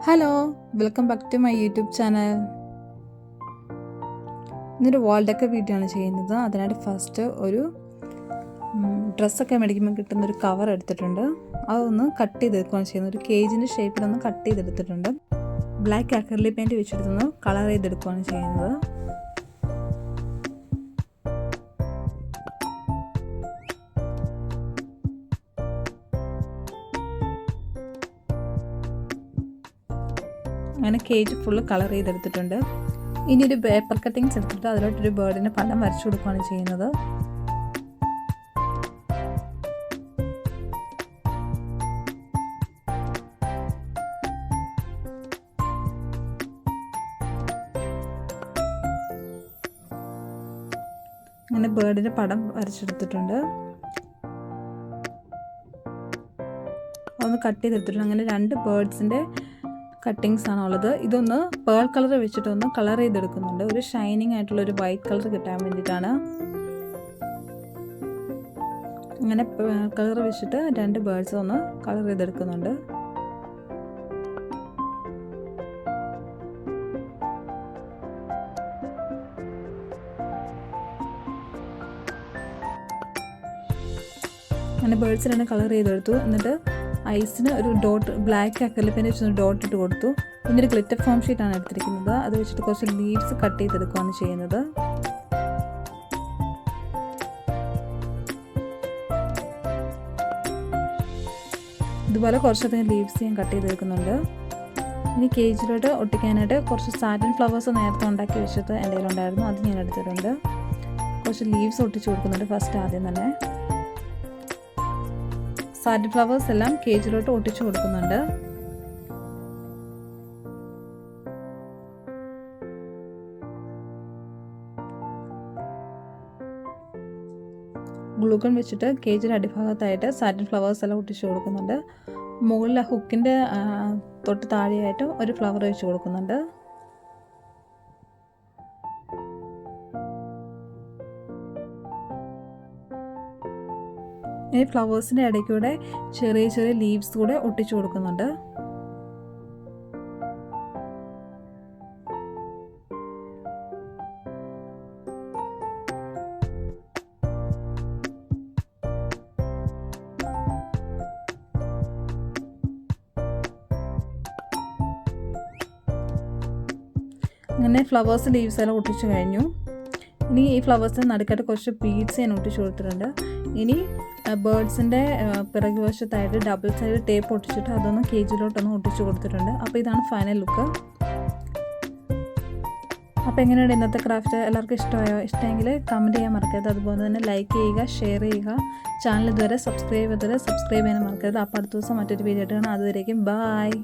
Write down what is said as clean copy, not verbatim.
Hello, welcome back to my YouTube channel. ഇന്നൊരു wall decker video ആണ് ചെയ്യുന്നത്. അതിനായിട്ട് ഫസ്റ്റ് ഒരു ഡ്രസ്സൊക്കെ മേടിക്കുമ്പോൾ കിട്ടുന്നൊരു കവർ എടുത്തിട്ടുണ്ട്. അതൊന്ന് കട്ട് ചെയ്തെടുക്കുകയാണ് ചെയ്യുന്നത്. ഒരു കേജിൻ്റെ ഷേപ്പിലൊന്ന് കട്ട് ചെയ്തെടുത്തിട്ടുണ്ട്. ബ്ലാക്ക് അക്രിലിക് പെയിൻറ്റ് വെച്ചെടുത്തൊന്ന് കളർ ചെയ്തെടുക്കുകയാണ് ചെയ്യുന്നത്. അങ്ങനെ കേജ് ഫുള്ള് കളർ ചെയ്തെടുത്തിട്ടുണ്ട്. ഇനി ഒരു പേപ്പർ കട്ടിങ്സ് എടുത്തിട്ട് അതിലോട്ടൊരു ബേർഡിൻ്റെ പടം വരച്ചു കൊടുക്കുകയാണ് ചെയ്യുന്നത്. അങ്ങനെ ബേർഡിൻ്റെ പടം വരച്ചെടുത്തിട്ടുണ്ട്. അതൊന്ന് കട്ട് ചെയ്തെടുത്തിട്ടുണ്ട്. അങ്ങനെ രണ്ട് ബേർഡ്സിൻ്റെ കട്ടിങ്സ് ആണുള്ളത്. ഇതൊന്ന് പേൾ കളർ വെച്ചിട്ടൊന്ന് കളർ ചെയ്തെടുക്കുന്നുണ്ട്. ഒരു ഷൈനിങ് ആയിട്ടുള്ള ഒരു വൈറ്റ് കളർ കിട്ടാൻ വേണ്ടിയിട്ടാണ്. അങ്ങനെ കളർ വെച്ചിട്ട് രണ്ട് ബേർഡ്സ് ഒന്ന് കളർ ചെയ്തെടുക്കുന്നുണ്ട്. അങ്ങനെ ബേർഡ്സ് രണ്ട് കളർ ചെയ്തെടുത്തു. എന്നിട്ട് ഐസിന് ഒരു ഡോട്ട് ബ്ലാക്ക് അക്രിലിക് പെയിൻറ്റ് വെച്ച് ഡോട്ട് ഇട്ട് കൊടുത്തു. പിന്നെ ഒരു ഗ്ലിറ്റർ ഫോം ഷീറ്റാണ് എടുത്തിരിക്കുന്നത്. അത് വെച്ചിട്ട് കുറച്ച് ലീവ്സ് കട്ട് ചെയ്തെടുക്കുകയാണ് ചെയ്യുന്നത്. ഇതുപോലെ കുറച്ചധികം ലീവ്സ് ഞാൻ കട്ട് ചെയ്തെടുക്കുന്നുണ്ട്. ഇനി കേജിലോട്ട് ഒട്ടിക്കാനായിട്ട് കുറച്ച് സാറ്റിൻ ഫ്ലവേഴ്സ് നേരത്തെ ഉണ്ടാക്കി വെച്ചിട്ട് എൻ്റെ കയ്യിലുണ്ടായിരുന്നു. അത് ഞാൻ എടുത്തിട്ടുണ്ട്. കുറച്ച് ലീവ്സ് ഒട്ടിച്ച് കൊടുക്കുന്നുണ്ട് ഫസ്റ്റ് ആദ്യം തന്നെ. സാറ്റിൻ ഫ്ലവേഴ്സ് എല്ലാം കേജിലോട്ട് ഒട്ടിച്ചു കൊടുക്കുന്നുണ്ട്. ഗ്ലൂഗൺ വെച്ചിട്ട് കേജിൻ്റെ അടിഭാഗത്തായിട്ട് സാറ്റിൻ ഫ്ലവേഴ്സ് എല്ലാം ഒട്ടിച്ചു കൊടുക്കുന്നുണ്ട്. മുകളിൽ ഹുക്കിൻ്റെ തൊട്ട് താഴെയായിട്ട് ഒരു ഫ്ലവർ വെച്ച് കൊടുക്കുന്നുണ്ട്. ഈ ഫ്ലവേഴ്സിൻ്റെ ഇടയ്ക്കൂടെ ചെറിയ ചെറിയ ലീവ്സ് കൂടെ ഒട്ടിച്ചു കൊടുക്കുന്നുണ്ട്. അങ്ങനെ ഫ്ലവേഴ്സ് ലീവ്സ് എല്ലാം ഒട്ടിച്ചു കഴിഞ്ഞു. ഇനി ഈ ഫ്ലവേഴ്സിന് നടുക്കായിട്ട് കുറച്ച് ബീഡ്സ് ഞാൻ ഒട്ടിച്ചു കൊടുത്തിട്ടുണ്ട്. ഇനി ബേർഡ്സിൻ്റെ പിറകു വശത്തായിട്ട് ഡബിൾ സൈഡ് ടേപ്പ് ഒട്ടിച്ചിട്ട് അതൊന്ന് കേജിലോട്ടൊന്ന് ഒട്ടിച്ചു കൊടുത്തിട്ടുണ്ട്. അപ്പോൾ ഇതാണ് ഫൈനൽ ലുക്ക്. അപ്പോൾ എങ്ങനെയുണ്ട് ഇന്നത്തെ ക്രാഫ്റ്റ്? എല്ലാവർക്കും ഇഷ്ടമായോ? ഇഷ്ടമെങ്കിൽ കമൻറ്റ് ചെയ്യാൻ മറക്കരുത്. അതുപോലെ തന്നെ ലൈക്ക് ചെയ്യുക, ഷെയർ ചെയ്യുക. ചാനൽ ഇതുവരെ സബ്സ്ക്രൈബ് ചെയ്യാൻ മറക്കരുത്. അപ്പോൾ അടുത്ത ദിവസം മറ്റൊരു വീഡിയോ ആയിട്ട് കാണാം. അതുവരേക്കും ബായ്.